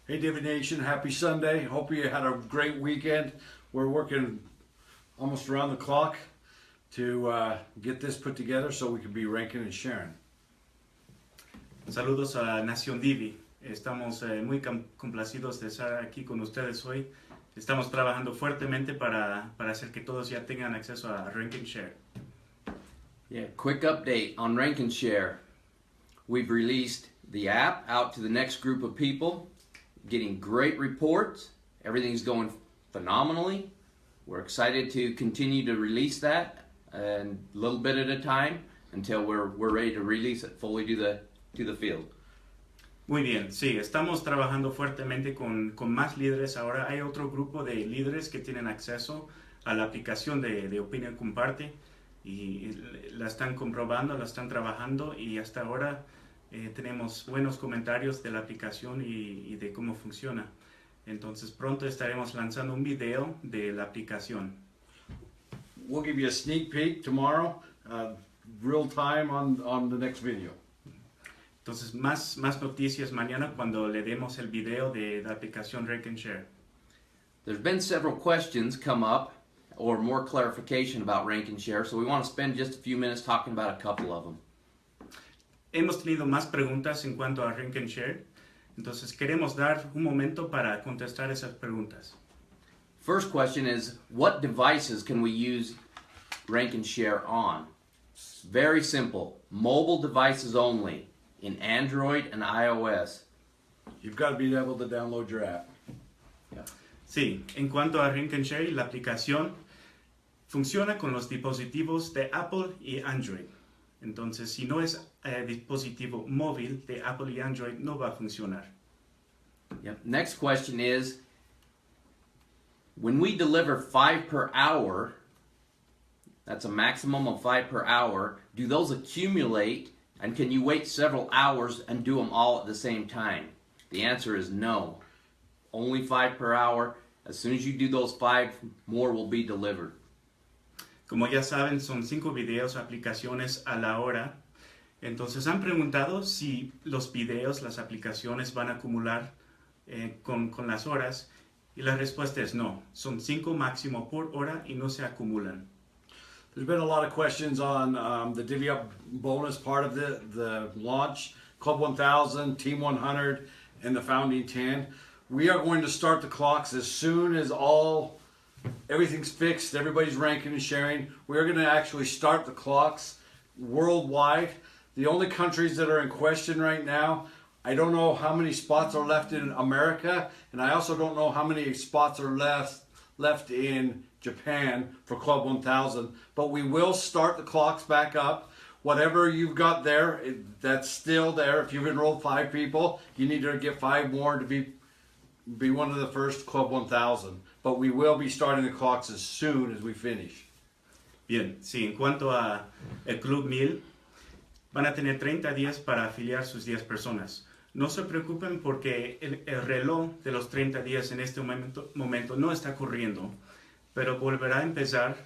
Hey Divvee Nation, happy Sunday. Hope you had a great weekend. We're working almost around the clock to get this put together so we can be ranking and sharing. Saludos a Nación Divvee. Estamos muy complacidos de estar aquí con ustedes hoy. Estamos trabajando fuertemente para hacer que todos ya tengan acceso a Rank and Share. Yeah, quick update on Rank and Share. We've released the app out to the next group of people, getting great reports. Everything's going phenomenally. We're excited to continue to release that and a little bit at a time until we're ready to release it fully to the field. Muy bien, sí, estamos trabajando fuertemente con más líderes. Ahora hay otro grupo de líderes que tienen acceso a la aplicación de Opinion Comparte y la están comprobando, la están trabajando y hasta ahora tenemos buenos comentarios de la aplicación y de cómo funciona. Entonces pronto estaremos lanzando un video de la aplicación. We'll give you a sneak peek tomorrow, real time on the next video. Entonces más noticias mañana cuando le demos el video de la aplicación Rank and Share. There's been several questions come up or more clarification about Rank and Share, so we want to spend just a few minutes talking about a couple of them. Hemos tenido más preguntas en cuanto a Rank and Share, entonces queremos dar un momento para contestar esas preguntas. First question is, what devices can we use Rank and Share on? Very simple, mobile devices only, in Android and iOS. You've got to be able to download your app. Yeah. Sí, en cuanto a Rank and Share, la aplicación funciona con los dispositivos de Apple y Android. Entonces, si no es dispositivo móvil de Apple y Android, no va a funcionar. Yep. Next question is, when we deliver 5 per hour, that's a maximum of 5 per hour, do those accumulate and can you wait several hours and do them all at the same time? The answer is no. Only 5 per hour. As soon as you do those 5, more will be delivered. Como ya saben, son 5 videos, aplicaciones a la hora. Entonces han preguntado si los videos, las aplicaciones van a acumular con las horas. Y la respuesta es no. Son 5 máximo por hora y no se acumulan. There's been a lot of questions on the Divvy Up bonus part of the launch, Club 1000, Team 100, and the Founding 10. We are going to start the clocks as soon as everything's fixed, everybody's ranking and sharing. We're going to actually start the clocks worldwide. The only countries that are in question right now, I don't know how many spots are left in America, and I also don't know how many spots are left in Japan for Club 1000, but we will start the clocks back up. Whatever you've got there, that's still there. If you've enrolled 5 people, you need to get 5 more to be one of the first Club 1000. But we will be starting the clocks as soon as we finish. Bien, sí, en cuanto a el Club 1000, van a tener 30 días para afiliar sus 10 personas. No se preocupen porque el reloj de los 30 días en este momento no está corriendo, pero volverá a empezar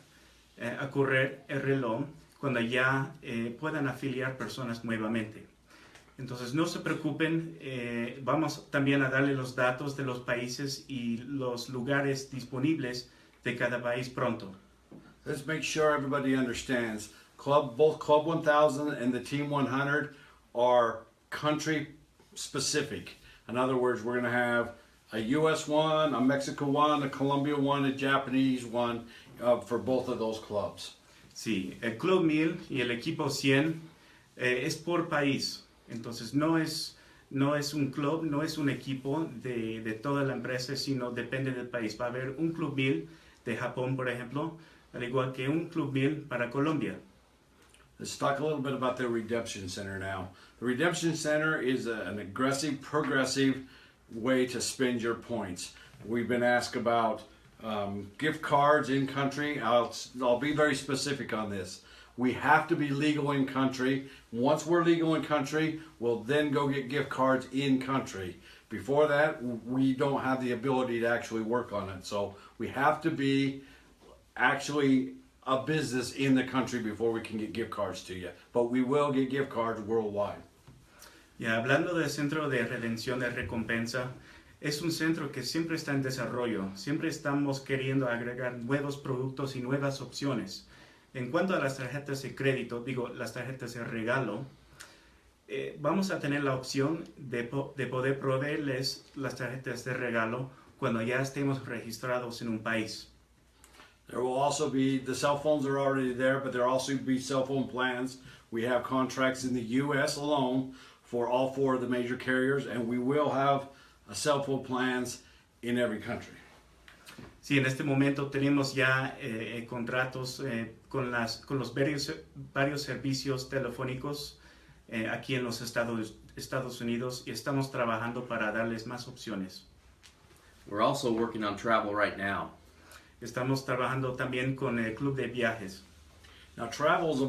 a correr el reloj cuando ya puedan afiliar personas nuevamente. Entonces no se preocupen, vamos también a darle los datos de los países y los lugares disponibles de cada país pronto. Let's make sure everybody understands. Both Club 1000 and the Team 100 are country specific. In other words, we're going to have a US one, a Mexico one, a Colombia one, a Japanese one for both of those clubs. Sí, el Club 1000 y el equipo 100 es por país. Entonces no es un club, no es un equipo de toda la empresa, sino depende del país. Va a haber un Club 1000 de Japón, por ejemplo, al igual que un Club 1000 para Colombia. Let's talk a little bit about the Redemption Center now. The Redemption Center is an aggressive, progressive way to spend your points. We've been asked about gift cards in country. I'll be very specific on this. We have to be legal in country. Once we're legal in country, we'll then go get gift cards in country. Before that, we don't have the ability to actually work on it. So we have to be actually a business in the country before we can get gift cards to you. But we will get gift cards worldwide. Ya hablando del Centro de Redención de Recompensa, es un centro que siempre está en desarrollo, siempre estamos queriendo agregar nuevos productos y nuevas opciones. En cuanto a las tarjetas de crédito, digo, las tarjetas de regalo, vamos a tener la opción de poder proveerles las tarjetas de regalo cuando ya estemos registrados en un país. There will also be, the cell phones are already there, but there will also be cell phone plans. We have contracts in the U.S. alone for all 4 of the major carriers, and we will have cell phone plans in every country. Sí, en este momento tenemos ya contratos con los varios servicios telefónicos aquí en los Estados Unidos y estamos trabajando para darles más opciones. We're also working on travel right now. Estamos trabajando también con el club de viajes. Now, travel is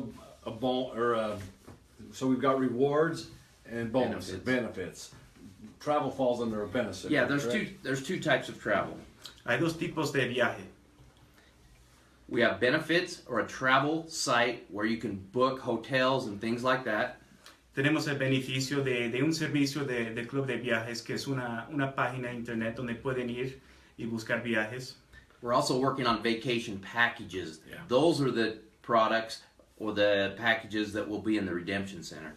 so we've got rewards and bonuses, benefits. Travel falls under a benefit. Yeah, correct? there's two types of travel. Hay 2 tipos de viaje. We have benefits, or a travel site where you can book hotels and things like that. Tenemos el beneficio de un servicio de club de viajes que es una página de internet donde pueden ir y buscar viajes. We're also working on vacation packages. Yeah. Those are the products or the packages that will be in the Redemption Center.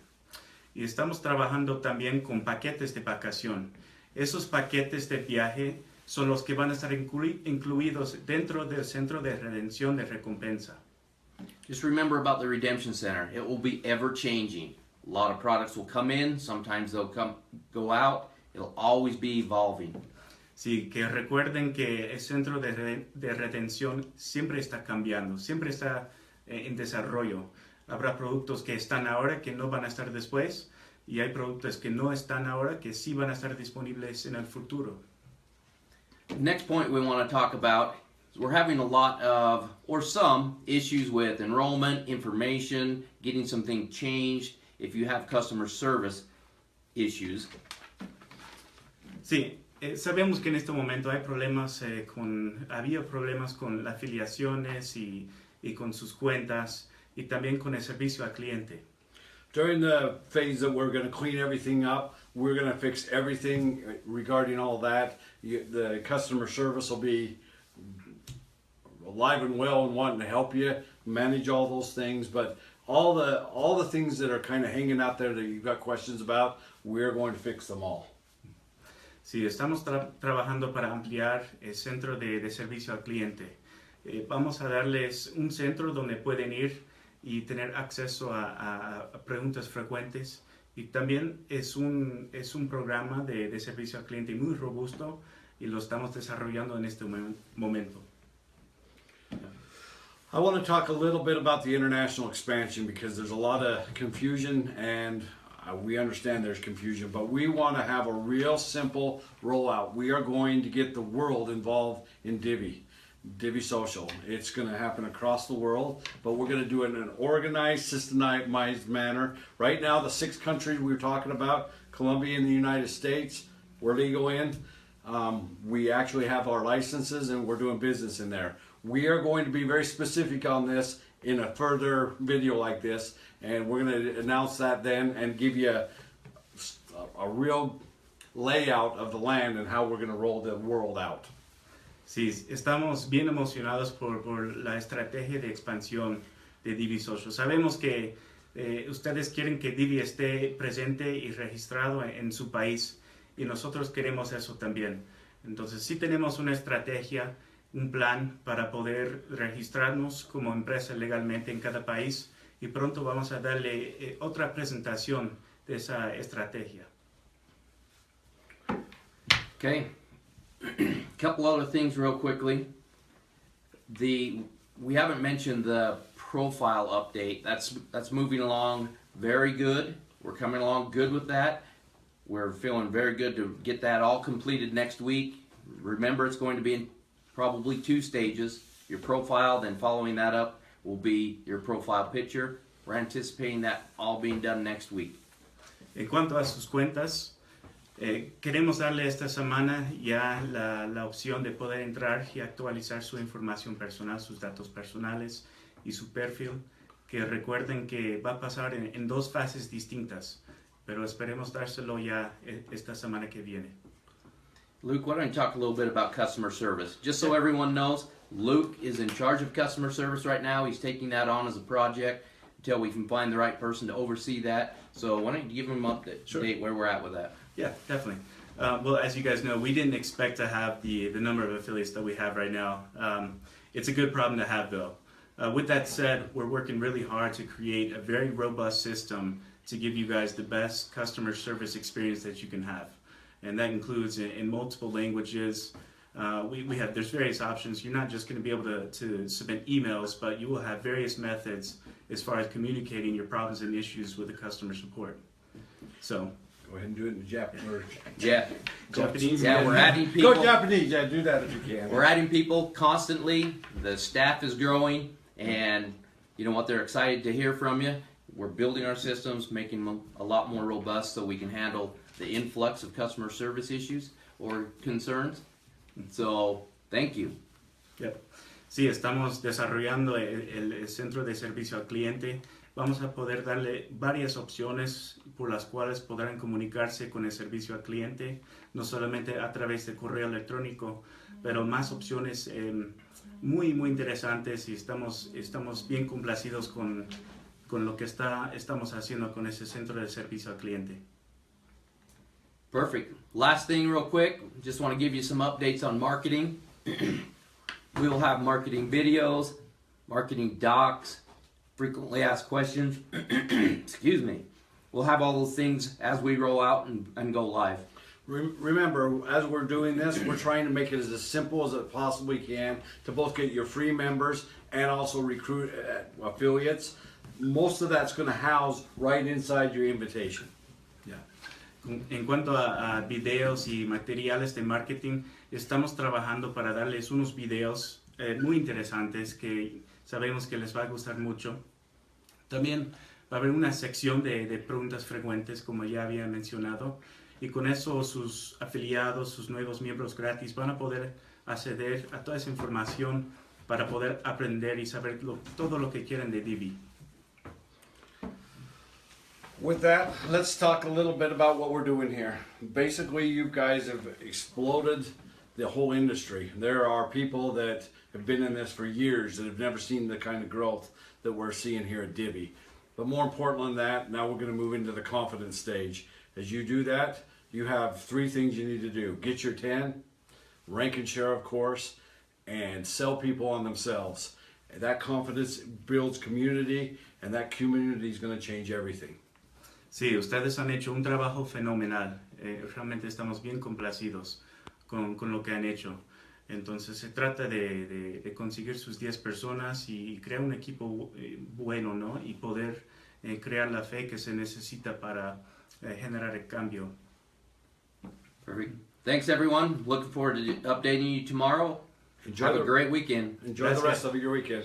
Y estamos trabajando también con paquetes de vacación. Esos paquetes de viaje son los que van a estar incluidos dentro del Centro de Redención de Recompensa. Just remember about the Redemption Center. It will be ever changing. A lot of products will come in, sometimes they'll go out. It'll always be evolving. Sí, que recuerden que el Centro de Redención siempre está cambiando, siempre está en desarrollo. Habrá productos que están ahora que no van a estar después y hay productos que no están ahora que sí van a estar disponibles en el futuro. Next point we want to talk about is we're having a lot of, or some, issues with enrollment, information, getting something changed. If you have customer service issues. Sí, sabemos que en este momento hay problemas había problemas con las afiliaciones y con sus cuentas y también con el servicio al cliente. During the phase that we're going to clean everything up, we're going to fix everything regarding all that. The customer service will be alive and well and wanting to help you manage all those things, but all the things that are kind of hanging out there that you've got questions about, we're going to fix them all. Sí, estamos trabajando para ampliar el centro de servicio al cliente. Vamos a darles un centro donde pueden ir y tener acceso a preguntas frecuentes. Y también es un programa de servicio al cliente muy robusto y lo estamos desarrollando en este momento. I want to talk a little bit about the international expansion because there's a lot of confusion and we understand there's confusion, but we want to have a real simple rollout. We are going to get the world involved in divvee Social. It's going to happen across the world, but we're going to do it in an organized, systemized manner. Right now, the 6 countries we were talking about, Colombia and the United States, we're legal in. We actually have our licenses and we're doing business in there. We are going to be very specific on this in a further video like this, and we're going to announce that then and give you a real layout of the land and how we're going to roll the world out. Sí, estamos bien emocionados por la estrategia de expansión de divvee Social. Sabemos que ustedes quieren que divvee esté presente y registrado en su país y nosotros queremos eso también. Entonces sí tenemos una estrategia, un plan para poder registrarnos como empresa legalmente en cada país y pronto vamos a darle otra presentación de esa estrategia. Okay. Couple other things real quickly. We haven't mentioned the profile update. That's moving along very good. We're coming along good with that. We're feeling very good to get that all completed next week. Remember, it's going to be in probably 2 stages. Your profile, then following that up will be your profile picture. We're anticipating that all being done next week. En cuanto a sus cuentas, queremos darle esta semana ya la opción de poder entrar y actualizar su información personal, sus datos personales y su perfil, que recuerden que va a pasar en 2 fases distintas, pero esperemos dárselo ya esta semana que viene. Luke, why don't you talk a little bit about customer service? Just so everyone knows, Luke is in charge of customer service right now. He's taking that on as a project until we can find the right person to oversee that. So why don't you give him an update where we're at with that? Yeah, definitely. Well, as you guys know, we didn't expect to have the number of affiliates that we have right now. It's a good problem to have, though. With that said, we're working really hard to create a very robust system to give you guys the best customer service experience that you can have. And that includes in multiple languages. There's various options. You're not just going to be able to submit emails, but you will have various methods as far as communicating your problems and issues with the customer support. So Go ahead and do it in Japanese. Yeah. Japanese. Yeah, we're adding people. Go Japanese, yeah, do that if you can. We're adding people constantly. The staff is growing, and you know what? They're excited to hear from you. We're building our systems, making them a lot more robust so we can handle the influx of customer service issues or concerns. So, thank you. Yep. Sí, estamos desarrollando el centro de servicio al cliente. Vamos a poder darle varias opciones por las cuales podrán comunicarse con el servicio al cliente, no solamente a través de correo electrónico, pero más opciones muy interesantes, y estamos bien complacidos con lo que estamos haciendo con ese centro de servicio al cliente. Perfect. Last thing real quick, just want to give you some updates on marketing. We will have marketing videos, marketing docs, frequently asked questions. Excuse me. We'll have all those things as we roll out and go live. Remember, as we're doing this, we're trying to make it as simple as it possibly can to both get your free members and also recruit affiliates. Most of that's going to house right inside your invitation. Yeah. En cuanto a videos y materiales de marketing, estamos trabajando para darles unos videos muy interesantes que sabemos que les va a gustar mucho. También va a haber una sección de preguntas frecuentes, como ya había mencionado, y con eso sus afiliados, sus nuevos miembros gratis van a poder acceder a toda esa información para poder aprender y saber todo lo que quieren de divvee. With that, let's talk a little bit about what we're doing here. Basically, you guys have exploded the whole industry. There are people that have been in this for years that have never seen the kind of growth that we're seeing here at divvee. But more important than that, now we're going to move into the confidence stage. As you do that, you have 3 things you need to do. Get your 10, rank and share, of course, and sell people on themselves. And that confidence builds community, and that community is going to change everything. Sí, ustedes han hecho un trabajo fenomenal. Realmente estamos bien complacidos con lo que han hecho. Entonces se trata de conseguir sus 10 personas y crear un equipo bueno, ¿no? Y poder crear la fe que se necesita para generar el cambio. Perfect. Thanks, everyone. Looking forward to updating you tomorrow. Have a great weekend. Enjoy the rest of your weekend.